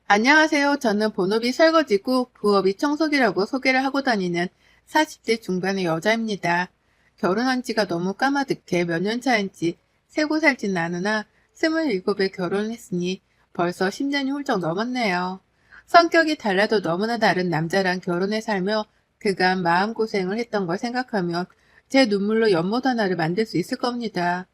안녕하세요. 저는 본업이 설거지고 부업이 청소기라고 소개를 하고 다니는 40대 중반의 여자입니다. 결혼한 지가 너무 까마득해 몇 년 차인지 세고 살진 않으나 27에 결혼을 했으니 벌써 10년이 훌쩍 넘었네요. 성격이 달라도 너무나 다른 남자랑 결혼해 살며 그간 마음고생을 했던 걸 생각하면 제 눈물로 연못 하나를 만들 수 있을 겁니다.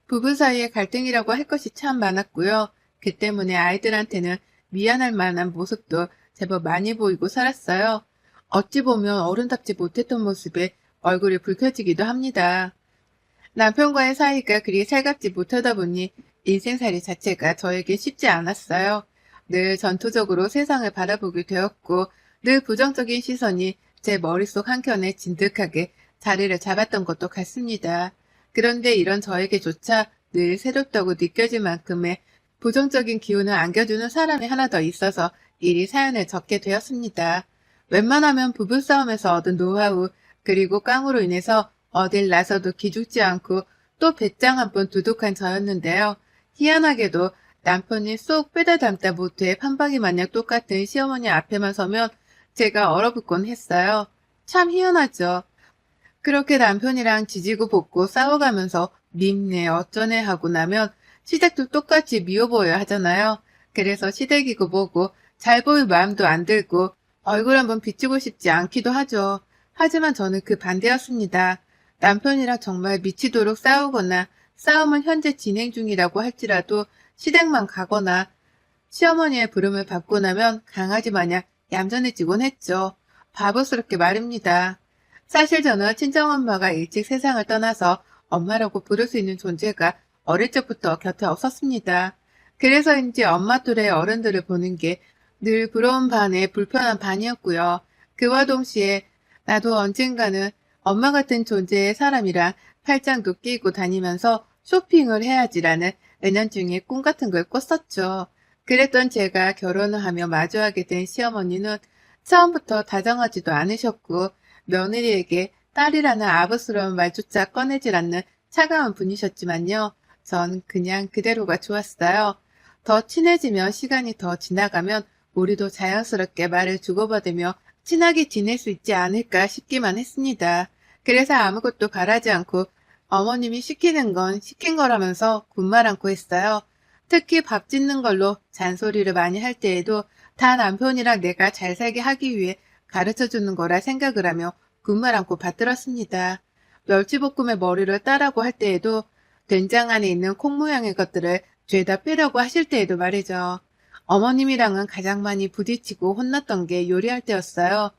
부부 사이에 갈등이라고 할 것이 참 많았고요. 그 때문에 아이들한테는 미안할 만한 모습도 제법 많이 보이고 살았어요. 어찌 보면 어른답지 못했던 모습에 얼굴이 붉혀지기도 합니다. 남편과의 사이가 그리 살갑지 못하다 보니 인생살이 자체가 저에게 쉽지 않았어요. 늘 전투적으로 세상을 바라보게 되었고 늘 부정적인 시선이 제 머릿속 한켠에 진득하게 자리를 잡았던 것도 같습니다. 그런데 이런 저에게조차 늘 새롭다고 느껴질 만큼의 부정적인 기운을 안겨주는 사람이 하나 더 있어서 이리 사연을 적게 되었습니다. 웬만하면 부부싸움에서 얻은 노하우 그리고 깡으로 인해서 어딜 나서도 기죽지 않고 또 배짱 한 번 두둑한 저였는데요. 희한하게도 남편이 쏙 빼다 담다 못해 판박이 마냥 똑같은 시어머니 앞에만 서면 제가 얼어붙곤 했어요. 참 희한하죠. 그렇게 남편이랑 지지고 볶고 싸워가면서 밉네 어쩌네 하고 나면 시댁도 똑같이 미워 보여야 하잖아요. 그래서 시댁이고 뭐고 잘 보일 마음도 안 들고 얼굴 한번 비추고 싶지 않기도 하죠. 하지만 저는 그 반대였습니다. 남편이랑 정말 미치도록 싸우거나 싸움은 현재 진행 중이라고 할지라도 시댁만 가거나 시어머니의 부름을 받고 나면 강아지 마냥 얌전해지곤 했죠. 바보스럽게 말입니다. 사실 저는 친정엄마가 일찍 세상을 떠나서 엄마라고 부를 수 있는 존재가 어릴 적부터 곁에 없었습니다. 그래서인지 엄마 또래 어른들을 보는 게 늘 부러운 반에 불편한 반이었고요. 그와 동시에 나도 언젠가는 엄마 같은 존재의 사람이랑 팔짱도 끼고 다니면서 쇼핑을 해야지라는 은연중에 꿈 같은 걸 꿨었죠. 그랬던 제가 결혼을 하며 마주하게 된 시어머니는 처음부터 다정하지도 않으셨고 며느리에게 딸이라는 아부스러운 말조차 꺼내질 않는 차가운 분이셨지만요. 전 그냥 그대로가 좋았어요. 더 친해지며 시간이 더 지나가면 우리도 자연스럽게 말을 주고받으며 친하게 지낼 수 있지 않을까 싶기만 했습니다. 그래서 아무것도 바라지 않고 어머님이 시키는 건 시킨 거라면서 군말 않고 했어요. 특히 밥 짓는 걸로 잔소리를 많이 할 때에도 다 남편이랑 내가 잘 살게 하기 위해 가르쳐 주는 거라 생각을 하며 군말 않고 받들었습니다. 멸치볶음에 머리를 따라고 할 때에도 된장 안에 있는 콩 모양의 것들을 죄다 빼려고 하실 때에도 말이죠. 어머님이랑은 가장 많이 부딪히고 혼났던 게 요리할 때였어요.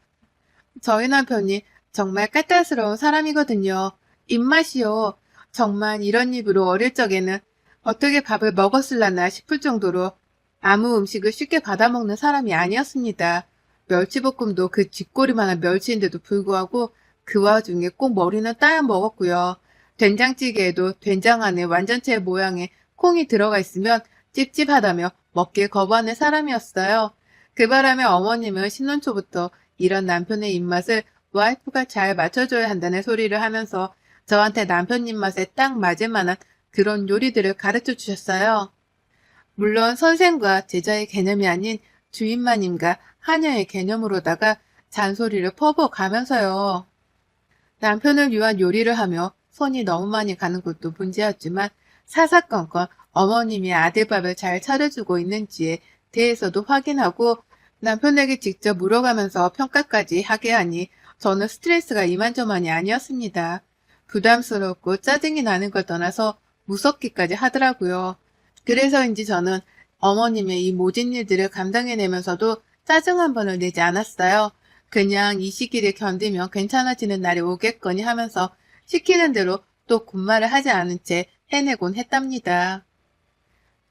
저희 남편이 정말 까탈스러운 사람이거든요. 입맛이요. 정말 이런 입으로 어릴 적에는 어떻게 밥을 먹었을라나 싶을 정도로 아무 음식을 쉽게 받아먹는 사람이 아니었습니다. 멸치볶음도 그 쥐꼬리만한 멸치인데도 불구하고 그 와중에 꼭 머리는 따야 먹었고요. 된장찌개에도 된장 안에 완전체 모양의 콩이 들어가 있으면 찝찝하다며 먹길 거부하는 사람이었어요. 그 바람에 어머님은 신혼초부터 이런 남편의 입맛을 와이프가 잘 맞춰줘야 한다는 소리를 하면서 저한테 남편 입맛에 딱 맞을 만한 그런 요리들을 가르쳐 주셨어요. 물론 선생과 제자의 개념이 아닌 주인마님과 하녀의 개념으로다가 잔소리를 퍼부어가면서요. 남편을 위한 요리를 하며 손이 너무 많이 가는 것도 문제였지만 사사건건 어머님이 아들밥을 잘 차려주고 있는지에 대해서도 확인하고 남편에게 직접 물어가면서 평가까지 하게 하니 저는 스트레스가 이만저만이 아니었습니다. 부담스럽고 짜증이 나는 걸 떠나서 무섭기까지 하더라고요. 그래서인지 저는 어머님의 이 모진 일들을 감당해내면서도 짜증 한 번을 내지 않았어요. 그냥 이 시기를 견디면 괜찮아지는 날이 오겠거니 하면서 시키는 대로 또 군말을 하지 않은 채 해내곤 했답니다.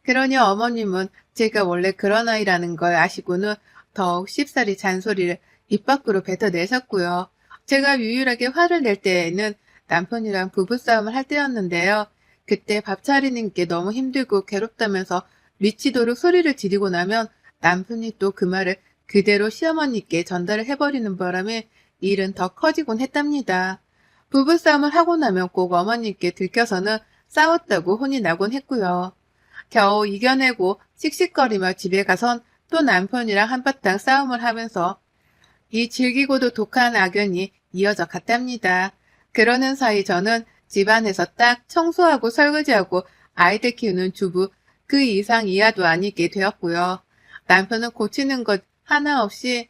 그러니 어머님은 제가 원래 그런 아이라는 걸 아시고는 더욱 쉽사리 잔소리를 입 밖으로 뱉어내셨고요. 제가 유일하게 화를 낼 때에는 남편이랑 부부싸움을 할 때였는데요. 그때 밥 차리는 게 너무 힘들고 괴롭다면서 미치도록 소리를 지르고 나면 남편이 또 그 말을 그대로 시어머니께 전달을 해버리는 바람에 일은 더 커지곤 했답니다. 부부싸움을 하고 나면 꼭 어머니께 들켜서는 싸웠다고 혼이 나곤 했고요. 겨우 이겨내고 씩씩거리며 집에 가선 또 남편이랑 한바탕 싸움을 하면서 이 질기고도 독한 악연이 이어져 갔답니다. 그러는 사이 저는 집안에서 딱 청소하고 설거지하고 아이들 키우는 주부 그 이상 이하도 아니게 되었고요. 남편은 고치는 것 하나 없이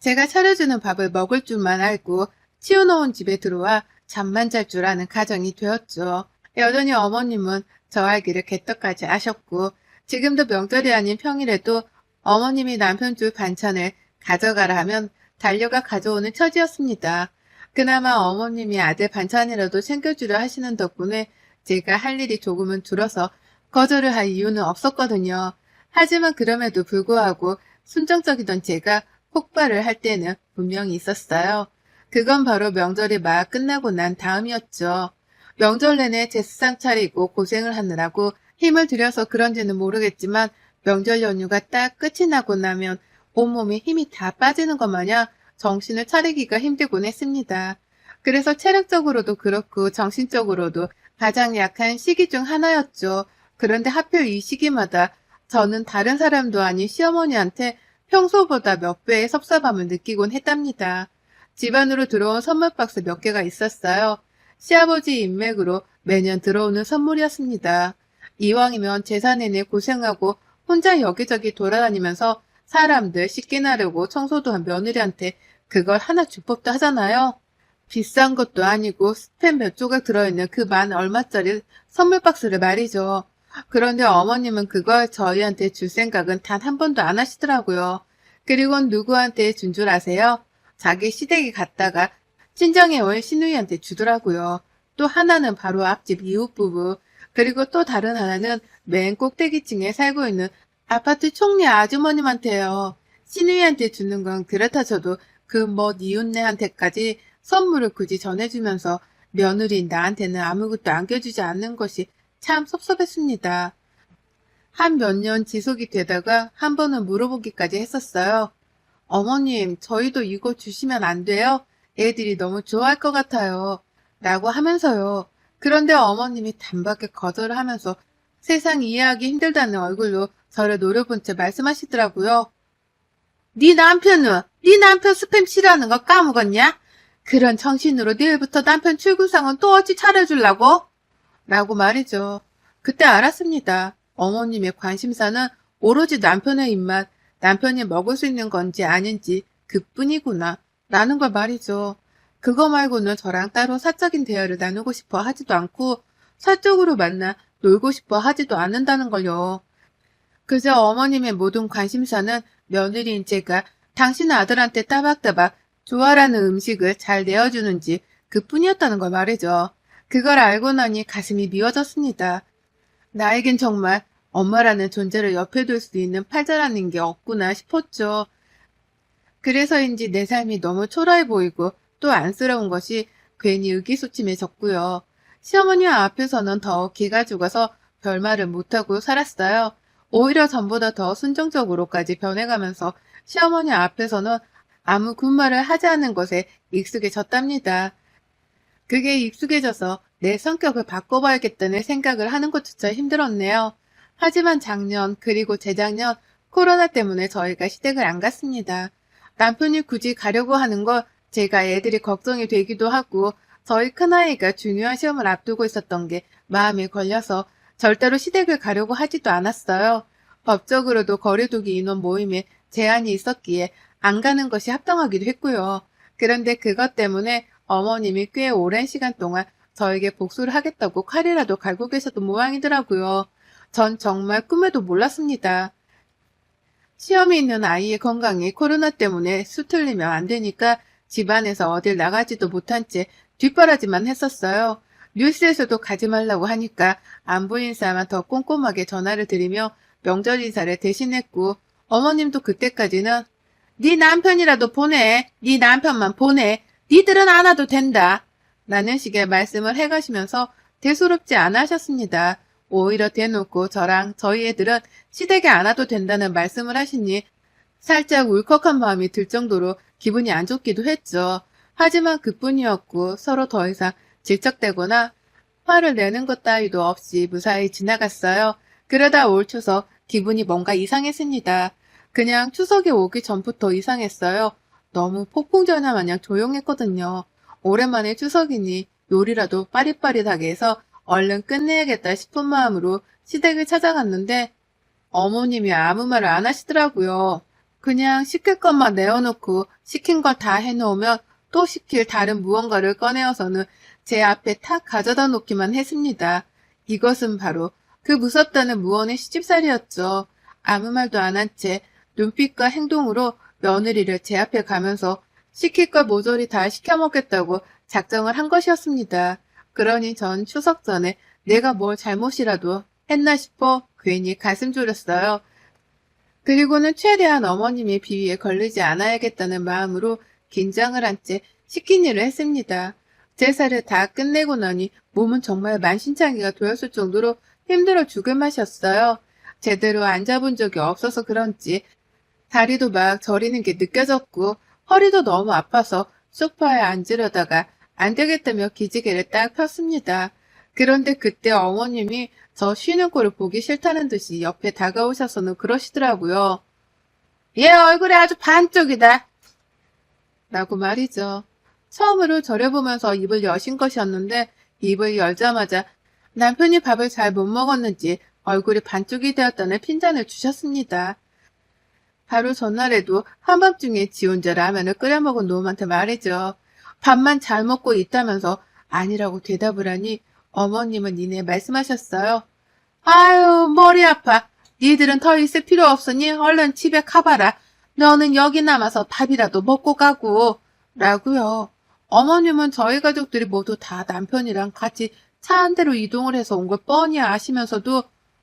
제가 차려주는 밥을 먹을 줄만 알고 치워놓은 집에 들어와 잠만 잘 줄 아는 가정이 되었죠. 여전히 어머님은 저 알기를 개떡까지 아셨고 지금도 명절이 아닌 평일에도 어머님이 남편 줄 반찬을 가져가라 하면 달려가 가져오는 처지였습니다. 그나마 어머님이 아들 반찬이라도 챙겨주려 하시는 덕분에 제가 할 일이 조금은 줄어서 거절을 할 이유는 없었거든요. 하지만 그럼에도 불구하고 순정적이던 제가 폭발을 할 때는 분명히 있었어요. 그건 바로 명절이 막 끝나고 난 다음이었죠. 명절 내내 제사상 차리고 고생을 하느라고 힘을 들여서 그런지는 모르겠지만 명절 연휴가 딱 끝이 나고 나면 온몸에 힘이 다 빠지는 것 마냥 정신을 차리기가 힘들곤 했습니다. 그래서 체력적으로도 그렇고 정신적으로도 가장 약한 시기 중 하나였죠. 그런데 하필 이 시기마다 저는 다른 사람도 아닌 시어머니한테 평소보다 몇 배의 섭섭함을 느끼곤 했답니다. 집안으로 들어온 선물 박스 몇 개가 있었어요. 시아버지 인맥으로 매년 들어오는 선물이었습니다. 이왕이면 제사 내내 고생하고 혼자 여기저기 돌아다니면서 사람들 씻긴 하려고 청소도 한 며느리한테 그걸 하나 줄 법도 하잖아요. 비싼 것도 아니고 스팸 몇 조각 들어있는 그 만 얼마짜리 선물 박스를 말이죠. 그런데 어머님은 그걸 저희한테 줄 생각은 단 한 번도 안 하시더라고요. 그리곤 누구한테 준 줄 아세요? 자기 시댁에 갔다가 친정에 온 시누이한테 주더라고요. 또 하나는 바로 앞집 이웃부부, 그리고 또 다른 하나는 맨 꼭대기층에 살고 있는 아파트 총리 아주머님한테요. 시누이한테 주는 건 그렇다 쳐도 그 멋 이웃네한테까지 선물을 굳이 전해주면서 며느리인 나한테는 아무것도 안겨주지 않는 것이 참 섭섭했습니다. 한 몇 년 지속이 되다가 한 번은 물어보기까지 했었어요. 어머님, 저희도 이거 주시면 안 돼요? 애들이 너무 좋아할 것 같아요. 라고 하면서요. 그런데 어머님이 단박에 거절을 하면서 세상 이해하기 힘들다는 얼굴로 저를 노려본 채 말씀하시더라고요. 네 남편 스팸 싫어하는 거 까먹었냐? 그런 정신으로 내일부터 남편 출구상은 또 어찌 차려주려고? 라고 말이죠. 그때 알았습니다. 어머님의 관심사는 오로지 남편의 입맛, 남편이 먹을 수 있는 건지 아닌지 그뿐이구나 라는 걸 말이죠. 그거 말고는 저랑 따로 사적인 대화를 나누고 싶어 하지도 않고 사적으로 만나 놀고 싶어 하지도 않는다는 걸요. 그저 어머님의 모든 관심사는 며느리인 제가 당신 아들한테 따박따박 좋아라는 음식을 잘 내어주는지 그뿐이었다는 걸 말이죠. 그걸 알고 나니 가슴이 미워졌습니다. 나에겐 정말 엄마라는 존재를 옆에 둘 수 있는 팔자라는 게 없구나 싶었죠. 그래서인지 내 삶이 너무 초라해 보이고 또 안쓰러운 것이 괜히 의기소침해졌고요. 시어머니 앞에서는 더욱 기가 죽어서 별말을 못하고 살았어요. 오히려 전보다 더 순정적으로까지 변해가면서 시어머니 앞에서는 아무 군말을 하지 않는 것에 익숙해졌답니다. 그게 익숙해져서 내 성격을 바꿔봐야겠다는 생각을 하는 것조차 힘들었네요. 하지만 작년 그리고 재작년 코로나 때문에 저희가 시댁을 안 갔습니다. 남편이 굳이 가려고 하는 걸 제가 애들이 걱정이 되기도 하고 저희 큰아이가 중요한 시험을 앞두고 있었던 게 마음에 걸려서 절대로 시댁을 가려고 하지도 않았어요. 법적으로도 거리두기 인원 모임에 제한이 있었기에 안 가는 것이 합당하기도 했고요. 그런데 그것 때문에 어머님이 꽤 오랜 시간 동안 저에게 복수를 하겠다고 칼이라도 갈고 계셨던 모양이더라고요. 전 정말 꿈에도 몰랐습니다. 시험이 있는 아이의 건강이 코로나 때문에 수틀리면 안 되니까 집안에서 어딜 나가지도 못한 채 뒷바라지만 했었어요. 뉴스에서도 가지 말라고 하니까 안부 인사만 더 꼼꼼하게 전화를 드리며 명절 인사를 대신했고 어머님도 그때까지는 네 남편이라도 보내. 네 남편만 보내. 니들은 안 와도 된다. 라는 식의 말씀을 해가시면서 대수롭지 않아 하셨습니다. 오히려 대놓고 저랑 저희 애들은 시댁에 안 와도 된다는 말씀을 하시니 살짝 울컥한 마음이 들 정도로 기분이 안 좋기도 했죠. 하지만 그뿐이었고 서로 더 이상 질척대거나 화를 내는 것 따위도 없이 무사히 지나갔어요. 그러다 올 추석 기분이 뭔가 이상했습니다. 그냥 추석이 오기 전부터 이상했어요. 너무 폭풍 전야 마냥 조용했거든요. 오랜만에 추석이니 요리라도 빠릿빠릿하게 해서 얼른 끝내야겠다 싶은 마음으로 시댁을 찾아갔는데 어머님이 아무 말을 안 하시더라고요. 그냥 시킬 것만 내어놓고 시킨 걸 다 해놓으면 또 시킬 다른 무언가를 꺼내어서는 제 앞에 탁 가져다 놓기만 했습니다. 이것은 바로 그 무섭다는 무언의 시집살이였죠. 아무 말도 안 한 채 눈빛과 행동으로 며느리를 제 앞에 가면서 시킬 걸 모조리 다 시켜 먹겠다고 작정을 한 것이었습니다. 그러니 전 추석 전에 내가 뭘 잘못이라도 했나 싶어 괜히 가슴 졸였어요. 그리고는 최대한 어머님의 비위에 걸리지 않아야겠다는 마음으로 긴장을 한 채 시킨 일을 했습니다. 제사를 다 끝내고 나니 몸은 정말 만신창이가 되었을 정도로 힘들어 죽을 맛이었어요. 제대로 앉아본 적이 없어서 그런지 다리도 막 저리는 게 느껴졌고 허리도 너무 아파서 소파에 앉으려다가 안 되겠다며 기지개를 딱 폈습니다. 그런데 그때 어머님이 저 쉬는 꼴을 보기 싫다는 듯이 옆에 다가오셔서는 그러시더라고요. 얘 얼굴이 아주 반쪽이다. 라고 말이죠. 처음으로 저를 보면서 입을 여신 것이었는데 입을 열자마자 남편이 밥을 잘 못 먹었는지 얼굴이 반쪽이 되었다는 핀잔을 주셨습니다. 바로 전날에도 한밤중에 지 혼자 라면을 끓여 먹은 놈한테 말이죠. 밥만 잘 먹고 있다면서 아니라고 대답을 하니 어머님은 이내 말씀하셨어요. 아유 머리 아파. 니들은 더 있을 필요 없으니 얼른 집에 가봐라. 너는 여기 남아서 밥이라도 먹고 가고. 라고요. 어머님은 저희 가족들이 모두 다 남편이랑 같이 차 한 대로 이동을 해서 온 걸 뻔히 아시면서도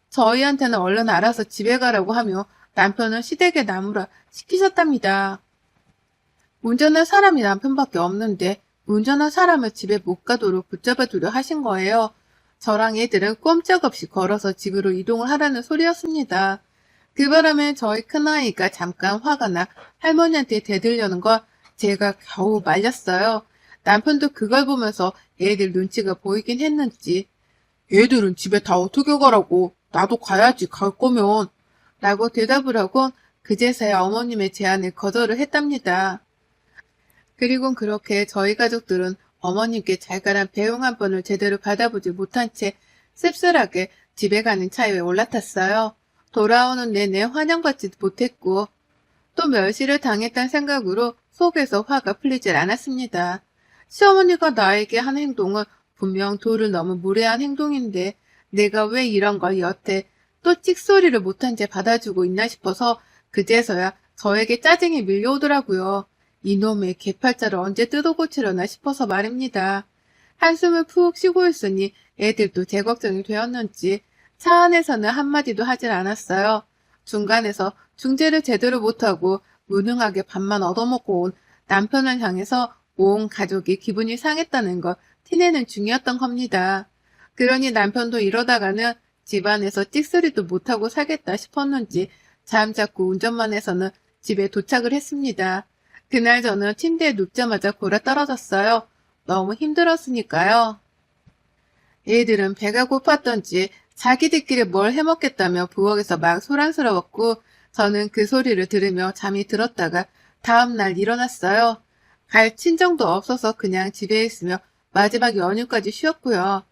저희한테는 얼른 알아서 집에 가라고 하며 남편은 시댁에 남으라 시키셨답니다. 운전할 사람이 남편밖에 없는데 운전한 사람을 집에 못 가도록 붙잡아두려 하신 거예요. 저랑 애들은 꼼짝없이 걸어서 집으로 이동을 하라는 소리였습니다. 그 바람에 저희 큰아이가 잠깐 화가 나 할머니한테 대들려는 걸 제가 겨우 말렸어요. 남편도 그걸 보면서 애들 눈치가 보이긴 했는지 얘들은 집에 다 어떻게 가라고 나도 가야지 갈 거면 라고 대답을 하곤 그제서야 어머님의 제안을 거절을 했답니다. 그리곤 그렇게 저희 가족들은 어머님께 잘 가란 배웅 한 번을 제대로 받아보지 못한 채 씁쓸하게 집에 가는 차에 올라탔어요. 돌아오는 내내 환영받지도 못했고 또 멸시를 당했다는 생각으로 속에서 화가 풀리질 않았습니다. 시어머니가 나에게 한 행동은 분명 도를 넘은 무례한 행동인데 내가 왜 이런 걸 여태 또 찍소리를 못한 채 받아주고 있나 싶어서 그제서야 저에게 짜증이 밀려오더라고요. 이놈의 개팔자를 언제 뜯어고치려나 싶어서 말입니다. 한숨을 푹 쉬고 있으니 애들도 제 걱정이 되었는지 차 안에서는 한마디도 하질 않았어요. 중간에서 중재를 제대로 못하고 무능하게 밥만 얻어먹고 온 남편을 향해서 온 가족이 기분이 상했다는 걸 티내는 중이었던 겁니다. 그러니 남편도 이러다가는 집안에서 찍소리도 못하고 살겠다 싶었는지 잠자코 운전만 해서는 집에 도착을 했습니다. 그날 저는 침대에 눕자마자 골아 떨어졌어요. 너무 힘들었으니까요. 애들은 배가 고팠던지 자기들끼리 뭘 해먹겠다며 부엌에서 막 소란스러웠고 저는 그 소리를 들으며 잠이 들었다가 다음날 일어났어요. 갈 친정도 없어서 그냥 집에 있으며 마지막 연휴까지 쉬었고요.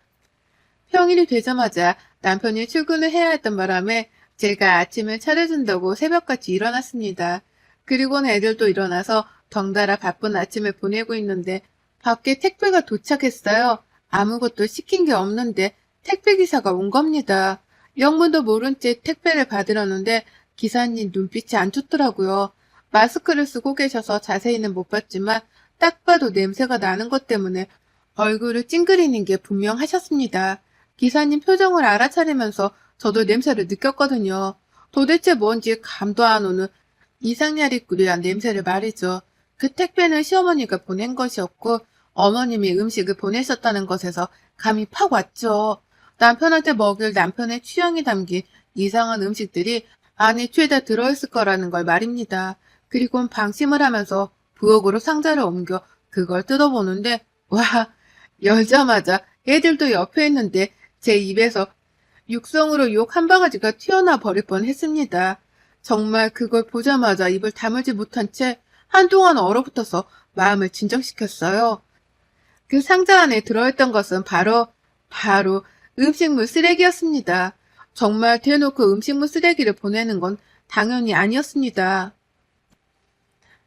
평일이 되자마자 남편이 출근을 해야 했던 바람에 제가 아침을 차려준다고 새벽같이 일어났습니다. 그리고는 애들도 일어나서 덩달아 바쁜 아침을 보내고 있는데 밖에 택배가 도착했어요. 아무것도 시킨 게 없는데 택배기사가 온 겁니다. 영문도 모른 채 택배를 받으려는데 기사님 눈빛이 안 좋더라고요. 마스크를 쓰고 계셔서 자세히는 못 봤지만 딱 봐도 냄새가 나는 것 때문에 얼굴을 찡그리는 게 분명하셨습니다. 기사님 표정을 알아차리면서 저도 냄새를 느꼈거든요. 도대체 뭔지 감도 안 오는 이상야리꾸리한 냄새를 말이죠. 그 택배는 시어머니가 보낸 것이었고 어머님이 음식을 보내셨다는 것에서 감이 팍 왔죠. 남편한테 먹일 남편의 취향이 담긴 이상한 음식들이 안에 죄다 들어있을 거라는 걸 말입니다. 그리곤 방심을 하면서 부엌으로 상자를 옮겨 그걸 뜯어보는데 와, 열자마자 애들도 옆에 있는데 제 입에서 육성으로 욕 한 바가지가 튀어나와 버릴 뻔했습니다. 정말 그걸 보자마자 입을 다물지 못한 채 한동안 얼어붙어서 마음을 진정시켰어요. 그 상자 안에 들어있던 것은 바로 음식물 쓰레기였습니다. 정말 대놓고 음식물 쓰레기를 보내는 건 당연히 아니었습니다.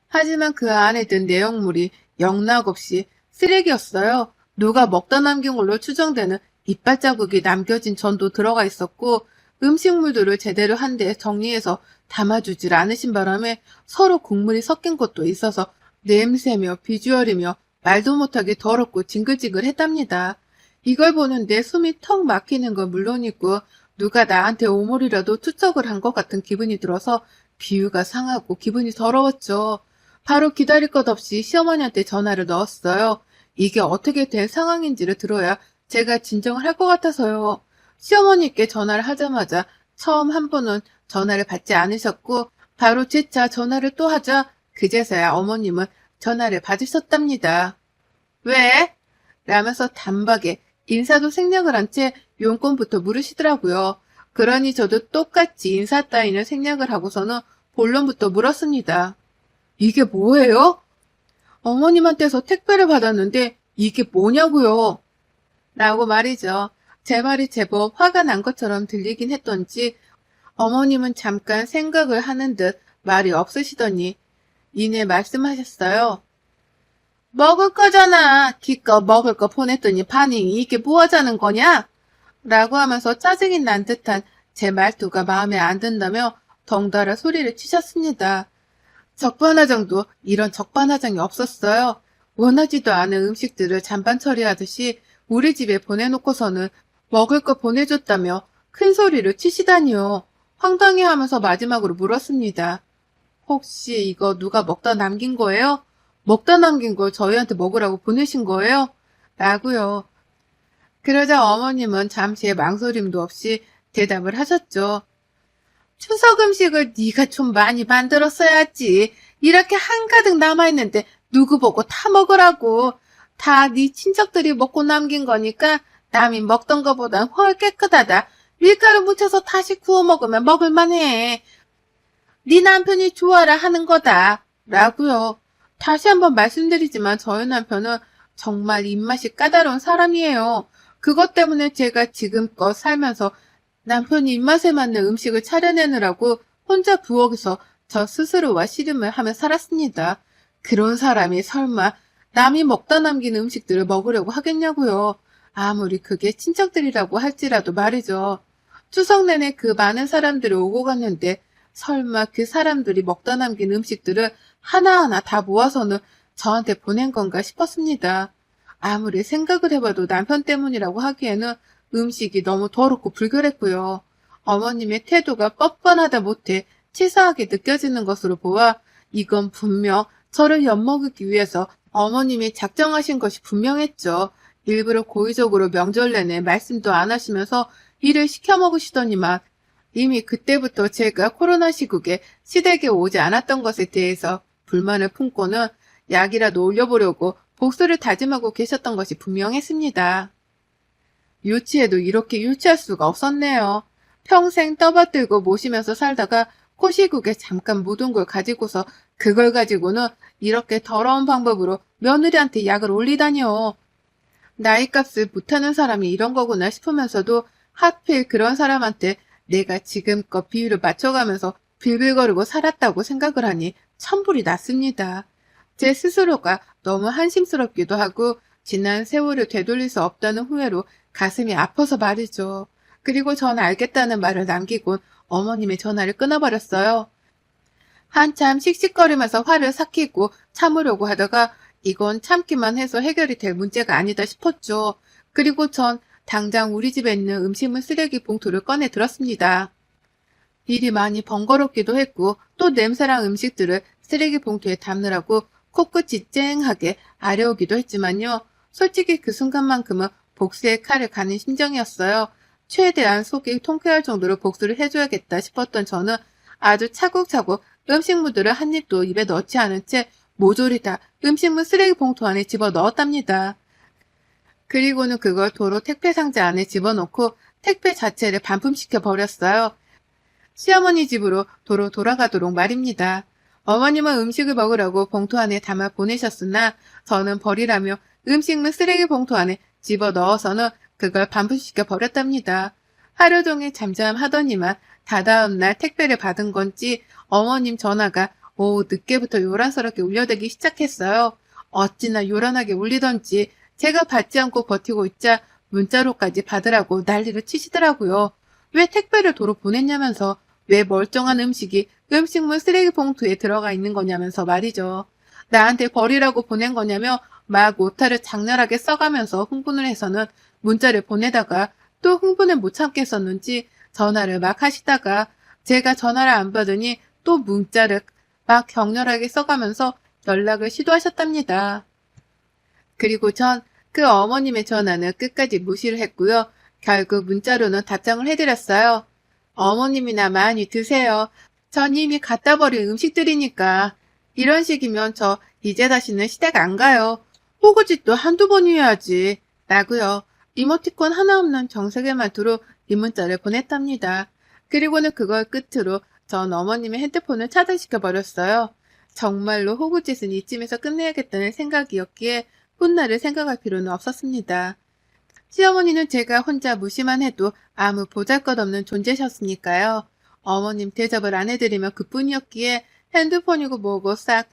하지만 그 안에 든 내용물이 영락없이 쓰레기였어요. 누가 먹다 남긴 걸로 추정되는 이빨 자국이 남겨진 전도 들어가 있었고, 음식물들을 제대로 한 대 정리해서 담아주질 않으신 바람에 서로 국물이 섞인 것도 있어서 냄새며 비주얼이며 말도 못하게 더럽고 징글징글했답니다. 이걸 보는데 숨이 턱 막히는 건 물론이고 누가 나한테 오물이라도 투척을 한 것 같은 기분이 들어서 비위가 상하고 기분이 더러웠죠. 바로 기다릴 것 없이 시어머니한테 전화를 넣었어요. 이게 어떻게 된 상황인지를 들어야 제가 진정을 할 것 같아서요. 시어머니께 전화를 하자마자 처음 한 번은 전화를 받지 않으셨고 바로 재차 전화를 또 하자 그제서야 어머님은 전화를 받으셨답니다. 왜? 라면서 단박에 인사도 생략을 한 채 용건부터 물으시더라고요. 그러니 저도 똑같이 인사 따위는 생략을 하고서는 본론부터 물었습니다. 이게 뭐예요? 어머님한테서 택배를 받았는데 이게 뭐냐고요? 라고 말이죠. 제 말이 제법 화가 난 것처럼 들리긴 했던지 어머님은 잠깐 생각을 하는 듯 말이 없으시더니 이내 말씀하셨어요. 먹을 거잖아. 기껏 먹을 거 보냈더니 반응이 이게 뭐 하자는 거냐? 라고 하면서 짜증이 난 듯한 제 말투가 마음에 안 든다며 덩달아 소리를 치셨습니다. 적반하장도 이런 적반하장이 없었어요. 원하지도 않은 음식들을 잔반 처리하듯이 우리 집에 보내놓고서는 먹을 거 보내줬다며 큰 소리를 치시다니요. 황당해하면서 마지막으로 물었습니다. 혹시 이거 누가 먹다 남긴 거예요? 먹다 남긴 걸 저희한테 먹으라고 보내신 거예요? 라고요. 그러자 어머님은 잠시의 망설임도 없이 대답을 하셨죠. 추석 음식을 네가 좀 많이 만들었어야지. 이렇게 한가득 남아있는데 누구 보고 다 먹으라고. 다 네 친척들이 먹고 남긴 거니까 남이 먹던 거보단 훨 깨끗하다. 밀가루 묻혀서 다시 구워 먹으면 먹을만해. 네 남편이 좋아라 하는 거다. 라고요. 다시 한번 말씀드리지만 저희 남편은 정말 입맛이 까다로운 사람이에요. 그것 때문에 제가 지금껏 살면서 남편이 입맛에 맞는 음식을 차려내느라고 혼자 부엌에서 저 스스로와 씨름을 하며 살았습니다. 그런 사람이 설마 남이 먹다 남긴 음식들을 먹으려고 하겠냐고요. 아무리 그게 친척들이라고 할지라도 말이죠. 추석 내내 그 많은 사람들이 오고 갔는데 설마 그 사람들이 먹다 남긴 음식들을 하나하나 다 모아서는 저한테 보낸 건가 싶었습니다. 아무리 생각을 해봐도 남편 때문이라고 하기에는 음식이 너무 더럽고 불결했고요. 어머님의 태도가 뻔뻔하다 못해 치사하게 느껴지는 것으로 보아 이건 분명 저를 엿먹이기 위해서 어머님이 작정하신 것이 분명했죠. 일부러 고의적으로 명절 내내 말씀도 안 하시면서 일을 시켜 먹으시더니만 이미 그때부터 제가 코로나 시국에 시댁에 오지 않았던 것에 대해서 불만을 품고는 약이라도 올려보려고 복수를 다짐하고 계셨던 것이 분명했습니다. 유치해도 이렇게 유치할 수가 없었네요. 평생 떠받들고 모시면서 살다가 코시국에 잠깐 묻은 걸 가지고서 그걸 가지고는 이렇게 더러운 방법으로 며느리한테 약을 올리다니요. 나이값을 못하는 사람이 이런 거구나 싶으면서도 하필 그런 사람한테 내가 지금껏 비율을 맞춰가면서 빌빌거리고 살았다고 생각을 하니 천불이 났습니다. 제 스스로가 너무 한심스럽기도 하고 지난 세월을 되돌릴 수 없다는 후회로 가슴이 아파서 말이죠. 그리고 전 알겠다는 말을 남기곤 어머님의 전화를 끊어버렸어요. 한참 씩씩거리면서 화를 삭히고 참으려고 하다가 이건 참기만 해서 해결이 될 문제가 아니다 싶었죠. 그리고 전 당장 우리 집에 있는 음식물 쓰레기 봉투를 꺼내 들었습니다. 일이 많이 번거롭기도 했고 또 냄새랑 음식들을 쓰레기 봉투에 담느라고 코끝이 쨍하게 아려오기도 했지만요. 솔직히 그 순간만큼은 복수의 칼을 가는 심정이었어요. 최대한 속이 통쾌할 정도로 복수를 해줘야겠다 싶었던 저는 아주 차곡차곡 음식물들을 한 입도 입에 넣지 않은 채 모조리 다 음식물 쓰레기 봉투 안에 집어 넣었답니다. 그리고는 그걸 도로 택배 상자 안에 집어넣고 택배 자체를 반품시켜 버렸어요. 시어머니 집으로 도로 돌아가도록 말입니다. 어머님은 음식을 먹으라고 봉투 안에 담아 보내셨으나 저는 버리라며 음식물 쓰레기 봉투 안에 집어 넣어서는 그걸 반품시켜 버렸답니다. 하루 종일 잠잠하더니만 다다음 날 택배를 받은 건지 어머님 전화가 오후 늦게부터 요란스럽게 울려대기 시작했어요. 어찌나 요란하게 울리던지 제가 받지 않고 버티고 있자 문자로까지 받으라고 난리를 치시더라고요. 왜 택배를 도로 보냈냐면서 왜 멀쩡한 음식이 음식물 쓰레기 봉투에 들어가 있는 거냐면서 말이죠. 나한테 버리라고 보낸 거냐며 막 오타를 장렬하게 써가면서 흥분을 해서는 문자를 보내다가 또 흥분을 못 참겠었는지 전화를 막 하시다가 제가 전화를 안 받으니 또 문자를 막 격렬하게 써가면서 연락을 시도하셨답니다. 그리고 전 그 어머님의 전화는 끝까지 무시를 했고요. 결국 문자로는 답장을 해드렸어요. 어머님이나 많이 드세요. 전 이미 갖다 버린 음식들이니까. 이런 식이면 저 이제 다시는 시댁 안 가요. 호구짓도 한두 번이어야지. 라고요. 이모티콘 하나 없는 정색의 말투로 이 문자를 보냈답니다. 그리고는 그걸 끝으로 전 어머님의 핸드폰을 차단시켜 버렸어요. 정말로 호구짓은 이쯤에서 끝내야겠다는 생각이었기에 훗날을 생각할 필요는 없었습니다. 시어머니는 제가 혼자 무시만 해도 아무 보잘것없는 존재셨으니까요. 어머님 대접을 안 해드리면 그뿐이었기에 핸드폰이고 뭐고 싹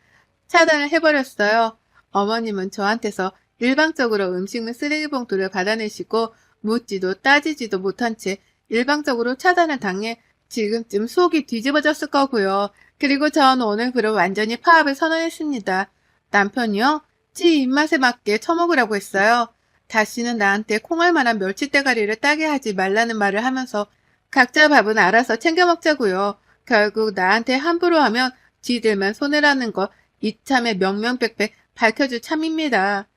차단을 해버렸어요. 어머님은 저한테서 일방적으로 음식물 쓰레기 봉투를 받아내시고 묻지도 따지지도 못한 채 일방적으로 차단을 당해 지금쯤 속이 뒤집어졌을 거고요. 그리고 전 오늘 그로 완전히 파업을 선언했습니다. 남편이요? 지 입맛에 맞게 처먹으라고 했어요. 다시는 나한테 콩알만한 멸치대가리를 따게 하지 말라는 말을 하면서 각자 밥은 알아서 챙겨 먹자고요. 결국 나한테 함부로 하면 지들만 손해라는 거 이참에 명명백백 밝혀줄 참입니다.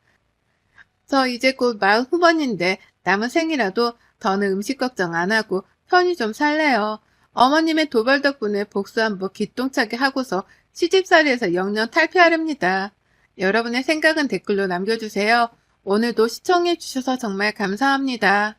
저 이제 곧 40후반인데 남은 생이라도 더는 음식 걱정 안 하고 편히 좀 살래요. 어머님의 도발 덕분에 복수 한번 기똥차게 하고서 시집살이에서 영영 탈피하렵니다. 여러분의 생각은 댓글로 남겨주세요. 오늘도 시청해주셔서 정말 감사합니다.